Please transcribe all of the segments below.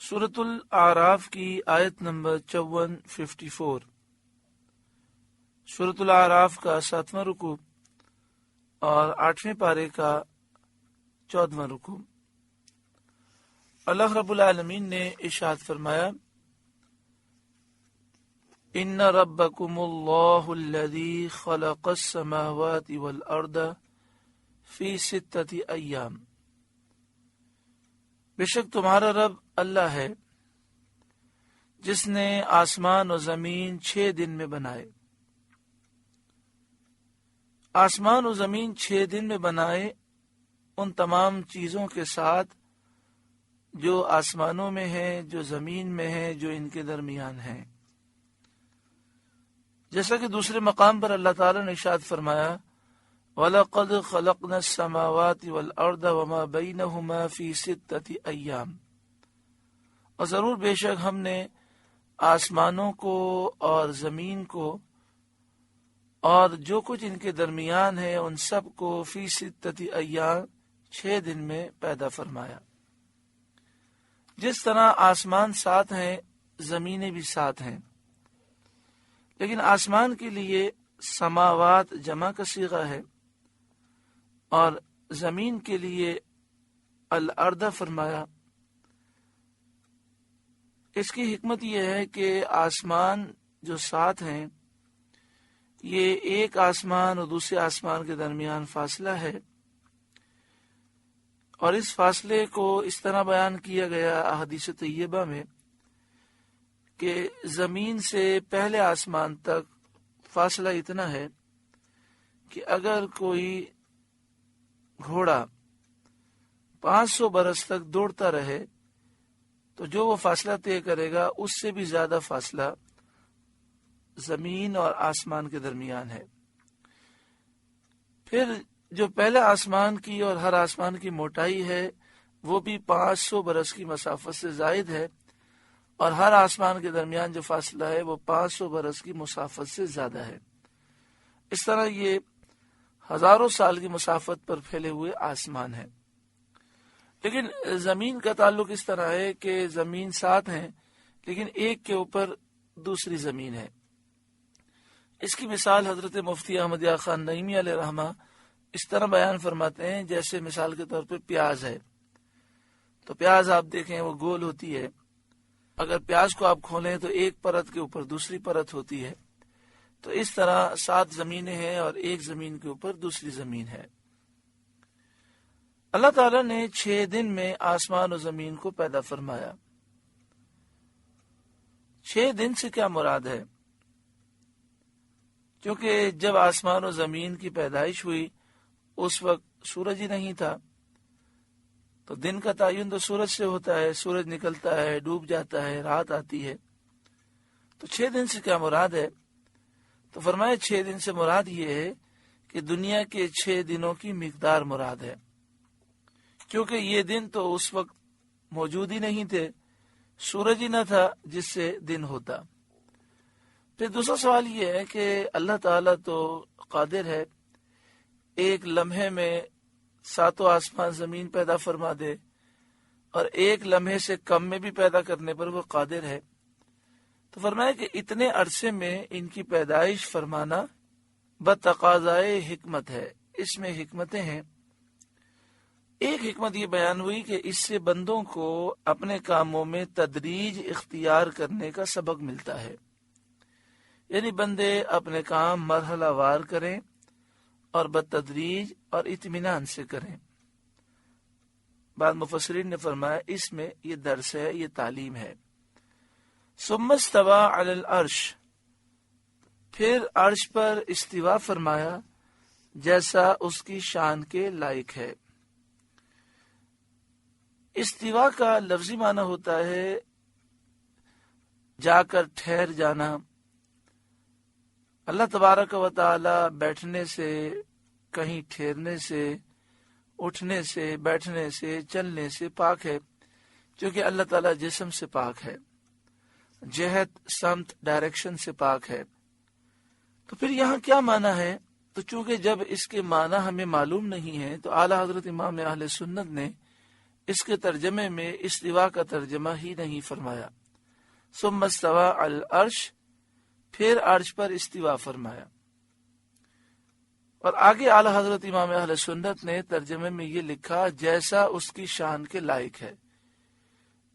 سورۃ الاعراف کی آیت نمبر 54 سورۃ الاعراف کا 7واں رکوع اور 8ویں پارے کا 14واں رکوع۔ اللہ رب العالمین نے ارشاد فرمایا، ان ربکم اللہ الذی خلق السماوات والارض فی 6 ایام، بے شک تمہارا رب اللہ ہے جس نے آسمان و زمین 6 دن میں بنائے۔ آسمان و زمین 6 دن میں بنائے ان تمام چیزوں کے ساتھ جو آسمانوں میں ہیں، جو زمین میں ہیں، جو ان کے درمیان ہیں۔ جیسا کہ دوسرے مقام پر اللہ تعالیٰ نے ارشاد فرمایا، وَلَقَدْ خَلَقْنَا السَّمَاوَاتِ وَالْأَرْضَ وَمَا بَيْنَهُمَا فِي 6 ایام، اور ضرور بے شک ہم نے آسمانوں کو اور زمین کو اور جو کچھ ان کے درمیان ہے ان سب کو فی 6 ایام 6 دن میں پیدا فرمایا۔ جس طرح آسمان 7 ہیں، زمینیں بھی 7 ہیں، لیکن آسمان کے لیے سماوات جمع کا صیغہ ہے اور زمین کے لیے الارض فرمایا۔ اس کی حکمت یہ ہے کہ آسمان جو 7 ہیں، یہ ایک آسمان اور دوسرے آسمان کے درمیان فاصلہ ہے، اور اس فاصلے کو اس طرح بیان کیا گیا احادیث طیبہ میں کہ زمین سے پہلے آسمان تک فاصلہ اتنا ہے کہ اگر کوئی گھوڑا 500 برس تک دوڑتا رہے تو جو وہ فاصلہ طے کرے گا اس سے بھی زیادہ فاصلہ زمین اور آسمان کے درمیان ہے۔ پھر جو پہلے آسمان کی اور ہر آسمان کی موٹائی ہے وہ بھی 500 برس کی مسافت سے زائد ہے، اور ہر آسمان کے درمیان جو فاصلہ ہے وہ 500 برس کی مسافت سے زیادہ ہے۔ اس طرح یہ ہزاروں سال کی مسافت پر پھیلے ہوئے آسمان ہیں۔ لیکن زمین کا تعلق اس طرح ہے کہ زمین 7 ہیں لیکن ایک کے اوپر دوسری زمین ہے۔ اس کی مثال حضرت مفتی احمد یار خان نعیمی علیہ رحمہ اس طرح بیان فرماتے ہیں، جیسے مثال کے طور پر پیاز ہے، تو پیاز آپ دیکھیں وہ گول ہوتی ہے، اگر پیاز کو آپ کھولیں تو ایک پرت کے اوپر دوسری پرت ہوتی ہے، تو اس طرح 7 زمینیں ہیں اور ایک زمین کے اوپر دوسری زمین ہے۔ اللہ تعالیٰ نے 6 دن میں آسمان و زمین کو پیدا فرمایا۔ 6 دن سے کیا مراد ہے؟ کیونکہ جب آسمان و زمین کی پیدائش ہوئی اس وقت سورج ہی نہیں تھا، تو دن کا تعین تو سورج سے ہوتا ہے، سورج نکلتا ہے، ڈوب جاتا ہے، رات آتی ہے، تو 6 دن سے کیا مراد ہے؟ تو فرمایا 6 دن سے مراد یہ ہے کہ دنیا کے 6 دنوں کی مقدار مراد ہے، کیونکہ یہ دن تو اس وقت موجود ہی نہیں تھے، سورج ہی نہ تھا جس سے دن ہوتا۔ پھر دوسرا سوال یہ ہے کہ اللہ تعالیٰ تو قادر ہے ایک لمحے میں 7 آسمان زمین پیدا فرما دے، اور ایک لمحے سے کم میں بھی پیدا کرنے پر وہ قادر ہے، تو فرمایا کہ اتنے عرصے میں ان کی پیدائش فرمانا بتقاضائے حکمت ہے، اس میں حکمتیں ہیں۔ ایک حکمت یہ بیان ہوئی کہ اس سے بندوں کو اپنے کاموں میں تدریج اختیار کرنے کا سبق ملتا ہے، یعنی بندے اپنے کام مرحلہ وار کریں اور بتدریج اور اطمینان سے کریں۔ بعض مفسرین نے فرمایا اس میں یہ درس ہے، یہ تعلیم ہے۔ ثم استوى علی العرش، پھر عرش پر استوا فرمایا جیسا اس کی شان کے لائق ہے۔ استوا کا لفظی معنی ہوتا ہے جا کر ٹھہر جانا۔ اللہ تبارک و تعالی بیٹھنے سے، کہیں ٹھہرنے سے، اٹھنے سے، بیٹھنے سے، چلنے سے پاک ہے، کیونکہ اللہ تعالی جسم سے پاک ہے، جہت، سمت، ڈائریکشن سے پاک ہے۔ تو پھر یہاں کیا معنی ہے؟ تو چونکہ جب اس کے معنی ہمیں معلوم نہیں ہے تو اعلیٰ حضرت امام اہل سنت نے اس کے ترجمے میں استوا کا ترجمہ ہی نہیں فرمایا۔ ثم استوى علی العرش، پھر عرش پر استوا فرمایا۔ اور آگے اعلی حضرت امام اہل سنت نے ترجمے میں یہ لکھا جیسا اس کی شان کے لائق ہے۔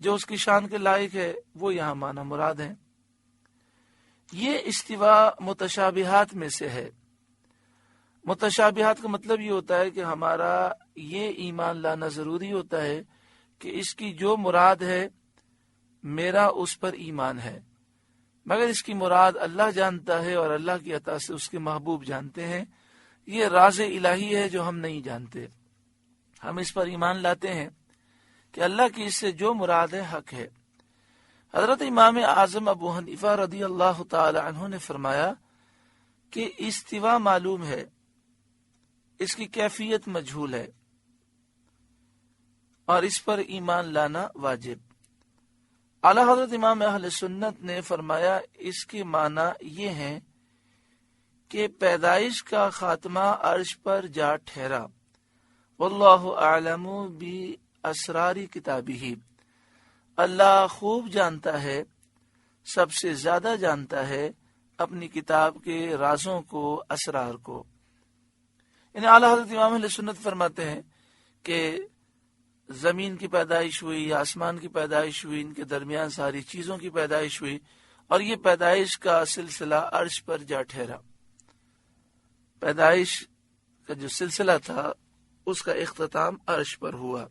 جو اس کی شان کے لائق ہے وہ یہاں معنی مراد ہے۔ یہ استوا متشابہات میں سے ہے۔ متشابہات کا مطلب یہ ہوتا ہے کہ ہمارا یہ ایمان لانا ضروری ہوتا ہے کہ اس کی جو مراد ہے میرا اس پر ایمان ہے، مگر اس کی مراد اللہ جانتا ہے اور اللہ کی عطا سے اس کے محبوب جانتے ہیں۔ یہ راز الہی ہے جو ہم نہیں جانتے۔ ہم اس پر ایمان لاتے ہیں کہ اللہ کی اس سے جو مراد ہے حق ہے۔ حضرت امام اعظم ابو حنیفہ رضی اللہ تعالی عنہ نے فرمایا کہ استوا معلوم ہے، اس کی کیفیت مجہول ہے اور اس پر ایمان لانا واجب۔ اعلی حضرت امام اہل سنت نے فرمایا اس کے معنی یہ ہیں کہ پیدائش کا خاتمہ عرش پر جا ٹھہرا۔ واللہ اعلم باسرار کتابہ، اللہ خوب جانتا ہے، سب سے زیادہ جانتا ہے اپنی کتاب کے رازوں کو، اسرار کو۔ یعنی اعلی حضرت امام اہل سنت فرماتے ہیں کہ زمین کی پیدائش ہوئی یا آسمان کی پیدائش ہوئی، ان کے درمیان ساری چیزوں کی پیدائش ہوئی، اور یہ پیدائش کا سلسلہ عرش پر جا ٹھہرا۔ پیدائش کا جو سلسلہ تھا اس کا اختتام عرش پر ہوا۔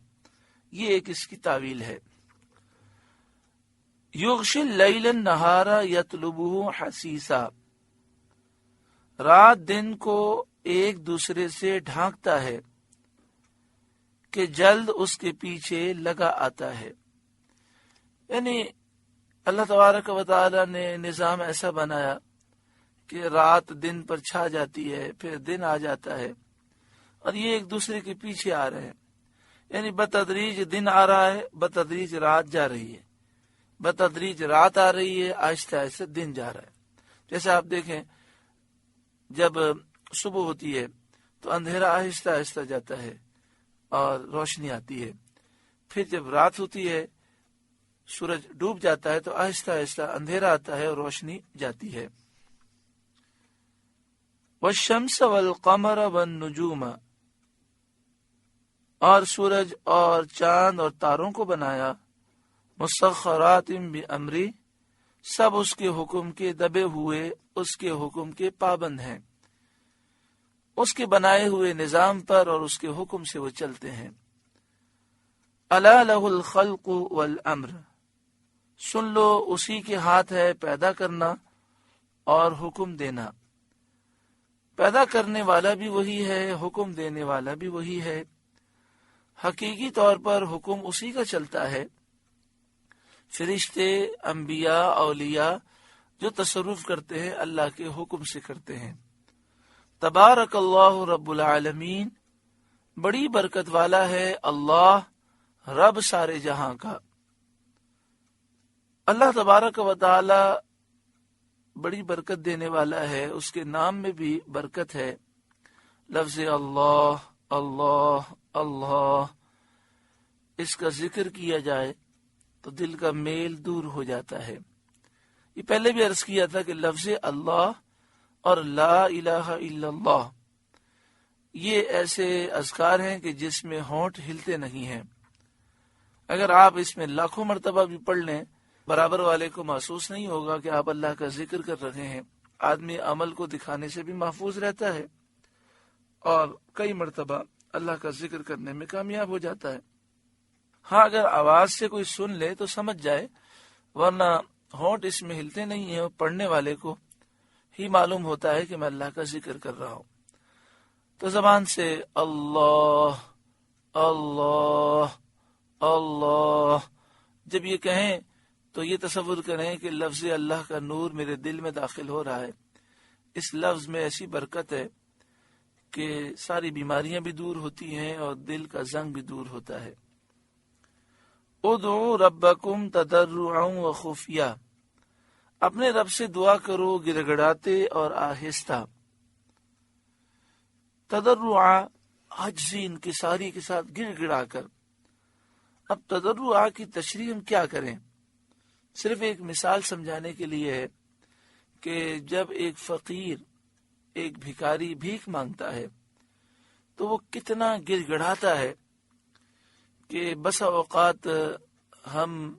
یہ ایک اس کی تعویل ہے۔ یغشی اللیل النہار یطلبہ حثیثا، رات دن کو ایک دوسرے سے ڈھانکتا ہے کہ جلد اس کے پیچھے لگا آتا ہے۔ یعنی اللہ تبارک و تعالی نے نظام ایسا بنایا کہ رات دن پر چھا جاتی ہے، پھر دن آ جاتا ہے، اور یہ ایک دوسرے کے پیچھے آ رہے ہیں۔ یعنی بتدریج دن آ رہا ہے، بتدریج رات جا رہی ہے، بتدریج رات آ رہی ہے، آہستہ آہستہ دن جا رہا ہے۔ جیسے آپ دیکھیں جب صبح ہوتی ہے تو اندھیرا آہستہ آہستہ جاتا ہے اور روشنی آتی ہے، پھر جب رات ہوتی ہے سورج ڈوب جاتا ہے تو آہستہ آہستہ اندھیرا آتا ہے اور روشنی جاتی ہے۔ والشمس والقمر والنجوم، اور سورج اور چاند اور تاروں کو بنایا، مسخرات بامری، سب اس کے حکم کے دبے ہوئے، اس کے حکم کے پابند ہیں، اس کے بنائے ہوئے نظام پر اور اس کے حکم سے وہ چلتے ہیں۔ الا لہ الخلق والامر، سن لو اسی کے ہاتھ ہے پیدا کرنا اور حکم دینا۔ پیدا کرنے والا بھی وہی ہے، حکم دینے والا بھی وہی ہے۔ حقیقی طور پر حکم اسی کا چلتا ہے۔ فرشتے، انبیاء، اولیاء جو تصرف کرتے ہیں اللہ کے حکم سے کرتے ہیں۔ تبارک اللہ رب العالمین، بڑی برکت والا ہے اللہ رب سارے جہاں کا۔ اللہ تبارک و تعالی بڑی برکت دینے والا ہے، اس کے نام میں بھی برکت ہے۔ لفظ اللہ اللہ اللہ، اس کا ذکر کیا جائے تو دل کا میل دور ہو جاتا ہے۔ یہ پہلے بھی عرض کیا تھا کہ لفظ اللہ اور لا الہ الا اللہ یہ ایسے اذکار ہیں کہ جس میں ہونٹ ہلتے نہیں ہیں۔ اگر آپ اس میں لاکھوں مرتبہ بھی پڑھ لیں، برابر والے کو محسوس نہیں ہوگا کہ آپ اللہ کا ذکر کر رہے ہیں۔ آدمی عمل کو دکھانے سے بھی محفوظ رہتا ہے اور کئی مرتبہ اللہ کا ذکر کرنے میں کامیاب ہو جاتا ہے۔ ہاں، اگر آواز سے کوئی سن لے تو سمجھ جائے، ورنہ ہونٹ اس میں ہلتے نہیں ہیں، پڑھنے والے کو ہی معلوم ہوتا ہے کہ میں اللہ کا ذکر کر رہا ہوں۔ تو زبان سے اللہ اللہ اللہ جب یہ کہیں تو یہ تصور کریں کہ لفظ اللہ کا نور میرے دل میں داخل ہو رہا ہے۔ اس لفظ میں ایسی برکت ہے کہ ساری بیماریاں بھی دور ہوتی ہیں اور دل کا زنگ بھی دور ہوتا ہے۔ ادعوا ربکم تضرعا وخفیہ، اپنے رب سے دعا کرو گڑ گڑاتے اور آہستہ۔ تضرعا عجزی انکساری کے ساتھ گڑ گڑا کر، اب تضرع کی تشریح ہم کیا کریں؟ صرف ایک مثال سمجھانے کے لیے ہے کہ جب ایک فقیر، ایک بھکاری بھیک مانگتا ہے تو وہ کتنا گر گڑاتا ہے کہ بسا اوقات ہم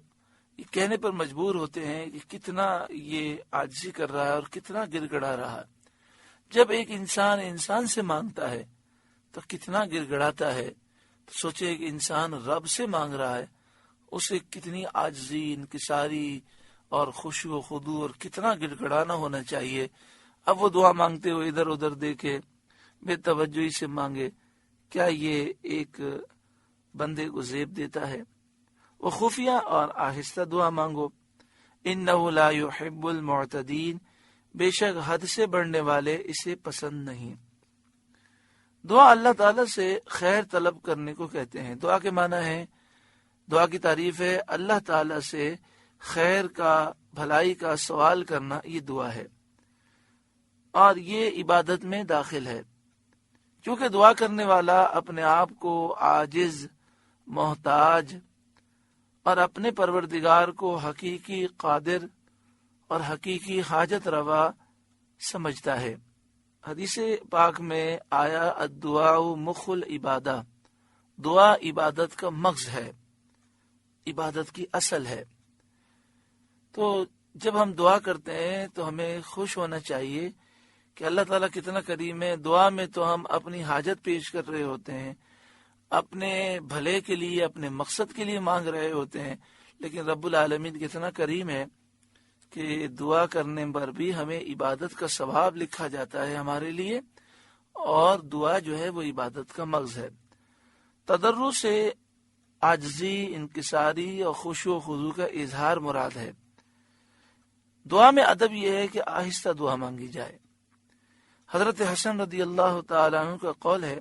کہنے پر مجبور ہوتے ہیں کہ کتنا یہ عاجزی کر رہا ہے اور کتنا گر گڑا رہا ہے۔ جب ایک انسان سے مانگتا ہے تو کتنا گر گڑاتا ہے، تو سوچے ایک انسان رب سے مانگ رہا ہے، اسے کتنی عاجزی، انکساری اور خشوع و خضوع اور کتنا گر گڑانا ہونا چاہیے۔ اب وہ دعا مانگتے ہوئے ادھر ادھر دیکھے، بے توجہی سے مانگے، کیا یہ ایک بندے کو زیب دیتا ہے؟ وہ خفیہ اور آہستہ دعا مانگو۔ انہ لا یحب المعتدین، بے شک حد سے بڑھنے والے اسے پسند نہیں۔ دعا اللہ تعالیٰ سے خیر طلب کرنے کو کہتے ہیں۔ دعا کے معنی ہے، دعا کی تعریف ہے اللہ تعالیٰ سے خیر کا، بھلائی کا سوال کرنا، یہ دعا ہے اور یہ عبادت میں داخل ہے، کیونکہ دعا کرنے والا اپنے آپ کو عاجز، محتاج اور اپنے پروردگار کو حقیقی قادر اور حقیقی حاجت روا سمجھتا ہے۔ حدیث پاک میں آیا الدعاء مخ العبادہ، دعا عبادت کا مغز ہے، عبادت کی اصل ہے۔ تو جب ہم دعا کرتے ہیں تو ہمیں خوش ہونا چاہیے کہ اللہ تعالیٰ کتنا کریم ہے۔ دعا میں تو ہم اپنی حاجت پیش کر رہے ہوتے ہیں، اپنے بھلے کے لیے، اپنے مقصد کے لیے مانگ رہے ہوتے ہیں، لیکن رب العالمین کتنا کریم ہے کہ دعا کرنے پر بھی ہمیں عبادت کا ثواب لکھا جاتا ہے ہمارے لیے، اور دعا جو ہے وہ عبادت کا مغز ہے۔ تضرع سے عاجزی، انکساری اور خشوع و خضوع کا اظہار مراد ہے۔ دعا میں ادب یہ ہے کہ آہستہ دعا مانگی جائے۔ حضرت حسن رضی اللہ تعالیٰ عنہ کا قول ہے،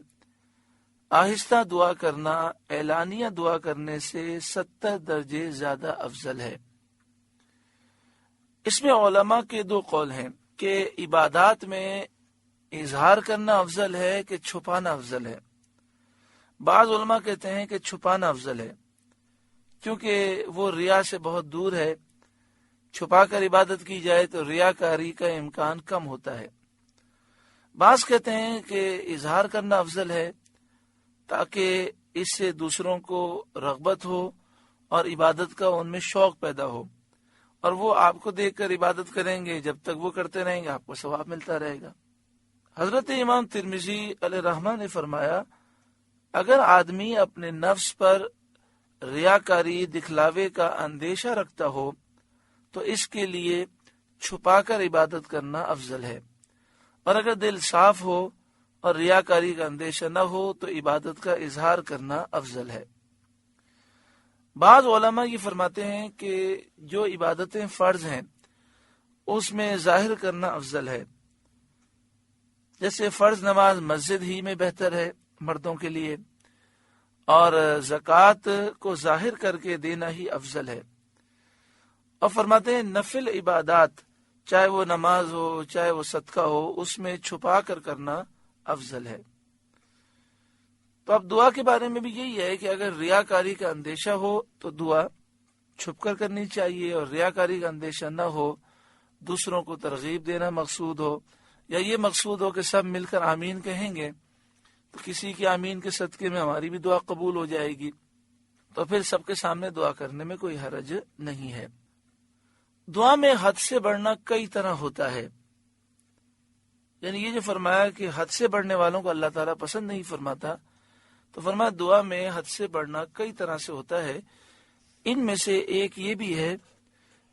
آہستہ دعا کرنا اعلانیہ دعا کرنے سے 70 درجے زیادہ افضل ہے۔ اس میں علماء کے دو قول ہیں کہ عبادات میں اظہار کرنا افضل ہے کہ چھپانا افضل ہے۔ بعض علماء کہتے ہیں کہ چھپانا افضل ہے، کیونکہ وہ ریا سے بہت دور ہے۔ چھپا کر عبادت کی جائے تو ریاکاری کا امکان کم ہوتا ہے۔ بعض کہتے ہیں کہ اظہار کرنا افضل ہے، تاکہ اس سے دوسروں کو رغبت ہو اور عبادت کا ان میں شوق پیدا ہو، اور وہ آپ کو دیکھ کر عبادت کریں گے۔ جب تک وہ کرتے رہیں گے آپ کو ثواب ملتا رہے گا۔ حضرت امام ترمذی علیہ رحمہ نے فرمایا، اگر آدمی اپنے نفس پر ریاکاری، دکھلاوے کا اندیشہ رکھتا ہو تو اس کے لیے چھپا کر عبادت کرنا افضل ہے، اور اگر دل صاف ہو اور ریاکاری کا اندیشہ نہ ہو تو عبادت کا اظہار کرنا افضل ہے۔ بعض علماء یہ فرماتے ہیں کہ جو عبادتیں فرض ہیں اس میں ظاہر کرنا افضل ہے، جیسے فرض نماز مسجد ہی میں بہتر ہے مردوں کے لیے، اور زکوٰۃ کو ظاہر کر کے دینا ہی افضل ہے۔ اور فرماتے ہیں نفل عبادات، چاہے وہ نماز ہو چاہے وہ صدقہ ہو، اس میں چھپا کر کرنا افضل ہے۔ تو اب دعا کے بارے میں بھی یہی ہے کہ اگر ریاکاری کا اندیشہ ہو تو دعا چھپ کر کرنی چاہیے، اور ریاکاری کا اندیشہ نہ ہو، دوسروں کو ترغیب دینا مقصود ہو، یا یہ مقصود ہو کہ سب مل کر آمین کہیں گے تو کسی کی آمین کے صدقے میں ہماری بھی دعا قبول ہو جائے گی، تو پھر سب کے سامنے دعا کرنے میں کوئی حرج نہیں ہے۔ دعا میں حد سے بڑھنا کئی طرح ہوتا ہے، یعنی یہ جو فرمایا کہ حد سے بڑھنے والوں کو اللہ تعالیٰ پسند نہیں فرماتا، تو فرمایا دعا میں حد سے بڑھنا کئی طرح سے ہوتا ہے۔ ان میں سے ایک یہ بھی ہے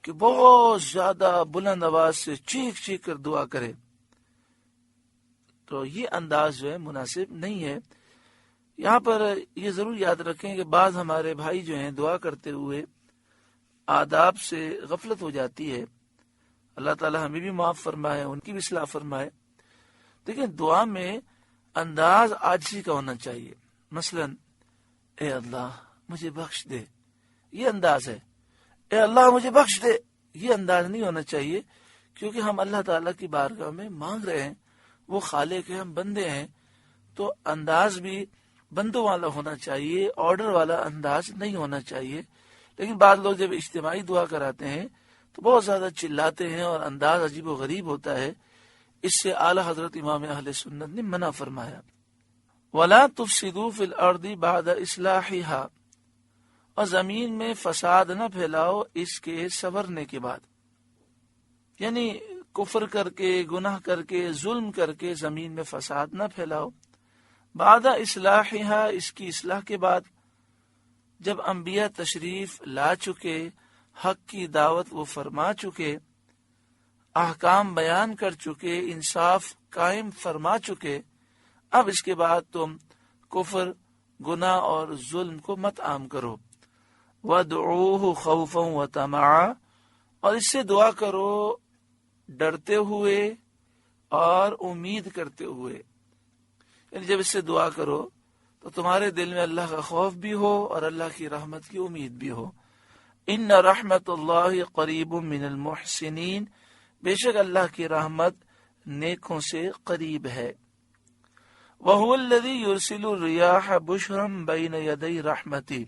کہ بہت زیادہ بلند آواز سے چیخ چیخ کر دعا کرے، تو یہ انداز جو ہے مناسب نہیں ہے۔ یہاں پر یہ ضرور یاد رکھیں کہ بعض ہمارے بھائی جو ہیں دعا کرتے ہوئے آداب سے غفلت ہو جاتی ہے، اللہ تعالیٰ ہمیں بھی معاف فرمائے، ان کی بھی اصلاح فرمائے۔ لیکن دعا میں انداز عاجزی کا ہونا چاہیے، مثلا اے اللہ مجھے بخش دے، یہ انداز ہے۔ اے اللہ مجھے بخش دے، یہ انداز نہیں ہونا چاہیے، کیونکہ ہم اللہ تعالیٰ کی بارگاہ میں مانگ رہے ہیں، وہ خالق ہیں، ہم بندے ہیں، تو انداز بھی بندوں والا ہونا چاہیے، آرڈر والا انداز نہیں ہونا چاہیے۔ لیکن بعض لوگ جب اجتماعی دعا کراتے ہیں تو بہت زیادہ چلاتے ہیں اور انداز عجیب و غریب ہوتا ہے، اس سے اعلی حضرت امام اہل سنت نے منع فرمایا۔ وَلَا تُفْسِدُوا فِي الْأَرْضِ بَعْدَ إِصْلَاحِهَا، اور زمین میں فساد نہ پھیلاؤ اس کے سنورنے کے بعد، یعنی کفر کر کے، گناہ کر کے، ظلم کر کے زمین میں فساد نہ پھیلاؤ۔ بعد اصلاحها، اس کی اصلاح کے بعد، جب انبیاء تشریف لا چکے، حق کی دعوت وہ فرما چکے، احکام بیان کر چکے، انصاف قائم فرما چکے، اب اس کے بعد تم کفر، گناہ اور ظلم کو مت عام کرو۔ وَادْعُوهُ خَوْفًا وَطَمَعًا، اور اس سے دعا کرو ڈرتے ہوئے اور امید کرتے ہوئے، یعنی جب اس سے دعا کرو تو تمہارے دل میں اللہ کا خوف بھی ہو اور اللہ کی رحمت کی امید بھی ہو۔ ان رحمت اللہ قریب من المحسنین، بے شک اللہ کی رحمت نیکوں سے قریب ہے۔ وَهُوَ الَّذِي يُرْسِلُ الرِّيَاحَ بُشْرًا بَيْنَ يَدَيْ رَحْمَتِهِ،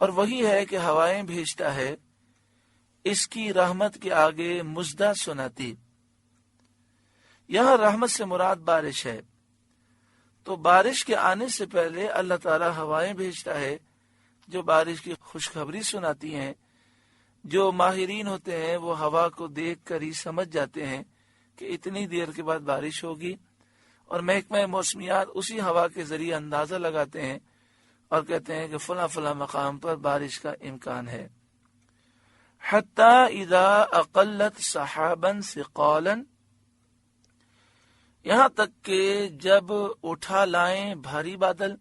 اور وہی ہے کہ ہوائیں بھیجتا ہے اس کی رحمت کے آگے مژدہ سناتی۔ یہاں رحمت سے مراد بارش ہے، تو بارش کے آنے سے پہلے اللہ تعالی ہوائیں بھیجتا ہے جو بارش کی خوشخبری سناتی ہیں۔ جو ماہرین ہوتے ہیں وہ ہوا کو دیکھ کر ہی سمجھ جاتے ہیں کہ اتنی دیر کے بعد بارش ہوگی، اور محکمہ موسمیات اسی ہوا کے ذریعے اندازہ لگاتے ہیں اور کہتے ہیں کہ فلاں فلاں مقام پر بارش کا امکان ہے۔ حتی اذا اقلت سحابا ثقالا، یہاں تک کہ جب اٹھا لائیں بھاری بادل،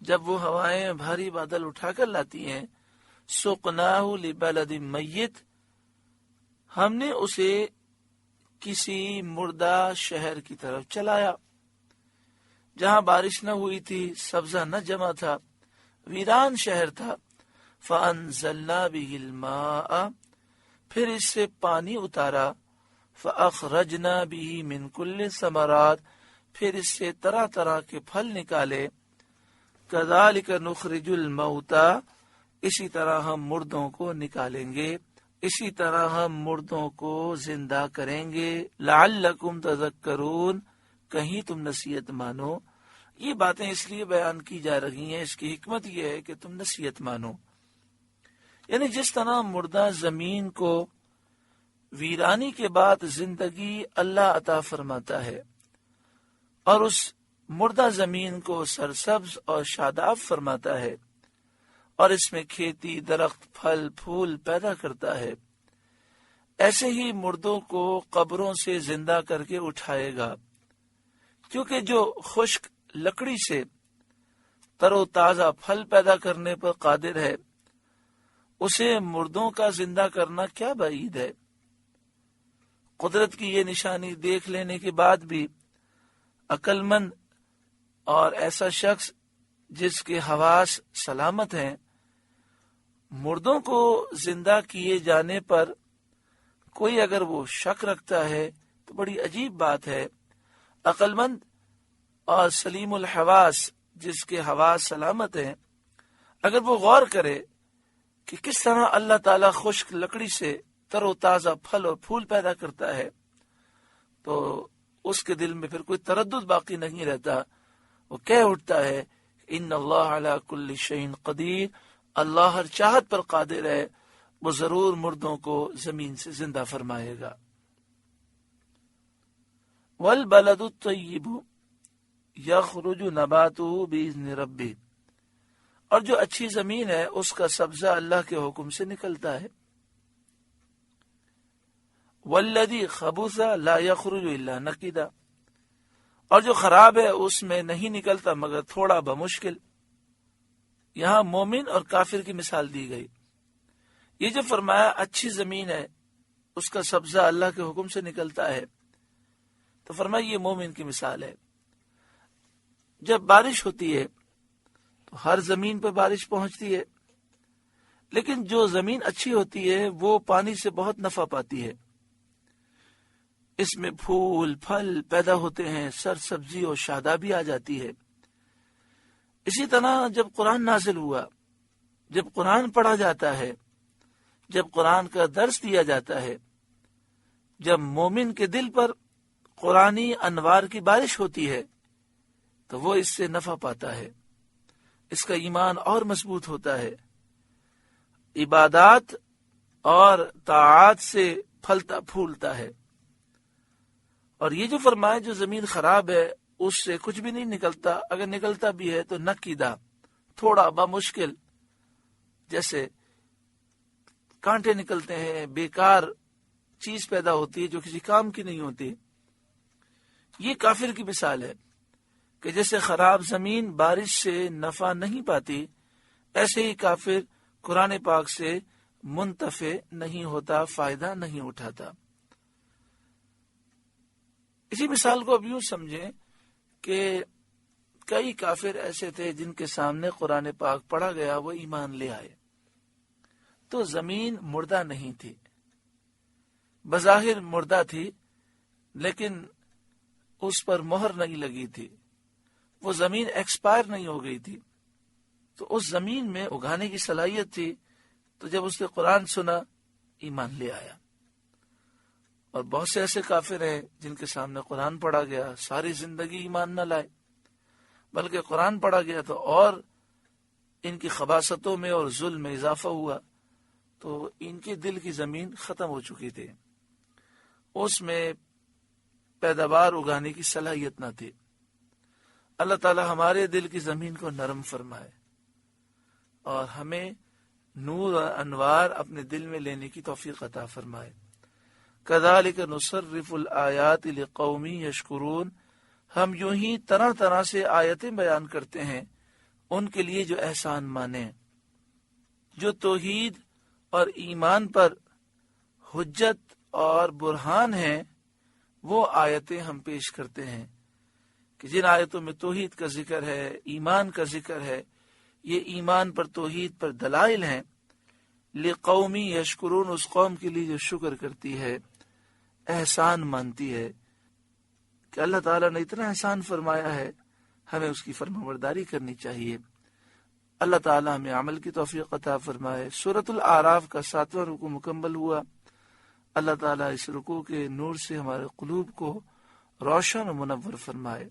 جب وہ ہوائیں بھاری بادل اٹھا کر لاتی ہیں، سقناہ لبلد میت، ہم نے اسے کسی مردہ شہر کی طرف چلایا، جہاں بارش نہ ہوئی تھی، سبزہ نہ جمع تھا، ویران شہر تھا۔ فَأَنزَلْنَا بِهِ الْمَاءَ، پھر اس سے پانی اتارا، فَأَخْرَجْنَا بِهِ مِنْ كُلِّ الثَّمَرَاتِ، پھر اس سے طرح طرح کے پھل نکالے۔ كَذَلِكَ نُخْرِجُ الْمَوْتَى، اسی طرح ہم مردوں کو نکالیں گے، اسی طرح ہم مردوں کو زندہ کریں گے۔ لَعَلَّكُمْ تَذَكَّرُونَ، کہیں تم نصیحت مانو۔ یہ باتیں اس لیے بیان کی جا رہی ہیں، اس کی حکمت یہ ہے کہ تم نصیحت مانو۔ یعنی جس طرح مردہ زمین کو ویرانی کے بعد زندگی اللہ عطا فرماتا ہے اور اس مردہ زمین کو سرسبز اور شاداب فرماتا ہے اور اس میں کھیتی، درخت، پھل پھول پیدا کرتا ہے، ایسے ہی مردوں کو قبروں سے زندہ کر کے اٹھائے گا، کیونکہ جو خشک لکڑی سے تر و تازہ پھل پیدا کرنے پر قادر ہے، اسے مردوں کا زندہ کرنا کیا بعید ہے۔ قدرت کی یہ نشانی دیکھ لینے کے بعد بھی عقل مند اور ایسا شخص جس کے حواس سلامت ہیں، مردوں کو زندہ کیے جانے پر کوئی اگر وہ شک رکھتا ہے تو بڑی عجیب بات ہے۔ عقل مند اور سلیم الحواس جس کے حواس سلامت ہیں، اگر وہ غور کرے کہ کس طرح اللہ تعالیٰ خشک لکڑی سے تر و تازہ پھل اور پھول پیدا کرتا ہے، تو اس کے دل میں پھر کوئی تردد باقی نہیں رہتا، وہ کہہ اٹھتا ہے ان اللہ علی کل شیء قدیر، اللہ ہر چاہت پر قادر ہے، وہ ضرور مردوں کو زمین سے زندہ فرمائے گا۔ والبلد الطیب یخرج نباتہ بإذن ربہ، اور جو اچھی زمین ہے اس کا سبزہ اللہ کے حکم سے نکلتا ہے۔ والذی خبث لا یخرج الا نقدا، اور جو خراب ہے اس میں نہیں نکلتا مگر تھوڑا بمشکل۔ یہاں مومن اور کافر کی مثال دی گئی۔ یہ جو فرمایا اچھی زمین ہے اس کا سبزہ اللہ کے حکم سے نکلتا ہے، تو فرمایا یہ مومن کی مثال ہے۔ جب بارش ہوتی ہے تو ہر زمین پر بارش پہنچتی ہے، لیکن جو زمین اچھی ہوتی ہے وہ پانی سے بہت نفع پاتی ہے، اس میں پھول پھل پیدا ہوتے ہیں، سر سبزی اور شادابی آ جاتی ہے۔ اسی طرح جب قرآن نازل ہوا، جب قرآن پڑھا جاتا ہے، جب قرآن کا درس دیا جاتا ہے، جب مومن کے دل پر قرآنی انوار کی بارش ہوتی ہے تو وہ اس سے نفع پاتا ہے، اس کا ایمان اور مضبوط ہوتا ہے، عبادات اور طاعات سے پھلتا پھولتا ہے۔ اور یہ جو فرمایا جو زمین خراب ہے اس سے کچھ بھی نہیں نکلتا، اگر نکلتا بھی ہے تو نقیدہ، تھوڑا بمشکل، جیسے کانٹے نکلتے ہیں، بیکار چیز پیدا ہوتی ہے جو کسی کام کی نہیں ہوتی۔ یہ کافر کی مثال ہے کہ جیسے خراب زمین بارش سے نفع نہیں پاتی، ایسے ہی کافر قرآن پاک سے منتفع نہیں ہوتا، فائدہ نہیں اٹھاتا۔ اسی مثال کو اب یوں سمجھیں کہ کئی کافر ایسے تھے جن کے سامنے قرآن پاک پڑھا گیا، وہ ایمان لے آئے، تو زمین مردہ نہیں تھی، بظاہر مردہ تھی لیکن اس پر مہر نہیں لگی تھی، وہ زمین ایکسپائر نہیں ہو گئی تھی، تو اس زمین میں اگانے کی صلاحیت تھی، تو جب اس نے قرآن سنا ایمان لے آیا۔ اور بہت سے ایسے کافر ہیں جن کے سامنے قرآن پڑھا گیا، ساری زندگی ایمان نہ لائے، بلکہ قرآن پڑھا گیا تو اور ان کی خباثتوں میں اور ظلم میں اضافہ ہوا، تو ان کے دل کی زمین ختم ہو چکی تھی، اس میں پیداوار اگانے کی صلاحیت نہ تھی۔ اللہ تعالی ہمارے دل کی زمین کو نرم فرمائے اور ہمیں نور اور انوار اپنے دل میں لینے کی توفیق عطا فرمائے۔ کذالک نصرف الآیات لقوم یشکرون، ہم یوں ہی طرح طرح سے آیتیں بیان کرتے ہیں ان کے لیے جو احسان مانے، جو توحید اور ایمان پر حجت اور برہان ہیں، وہ آیتیں ہم پیش کرتے ہیں کہ جن آیتوں میں توحید کا ذکر ہے، ایمان کا ذکر ہے، یہ ایمان پر توحید پر دلائل ہیں۔ لقومی یشکرون، اس قوم کے لیے جو شکر کرتی ہے، احسان مانتی ہے کہ اللہ تعالیٰ نے اتنا احسان فرمایا ہے، ہمیں اس کی فرمانبرداری کرنی چاہیے۔ اللہ تعالیٰ ہمیں عمل کی توفیق عطا فرمائے۔ سورۃ الاعراف کا 7واں رکوع مکمل ہوا۔ اللہ تعالیٰ اس رکوع کے نور سے ہمارے قلوب کو روشن و منور فرمائے۔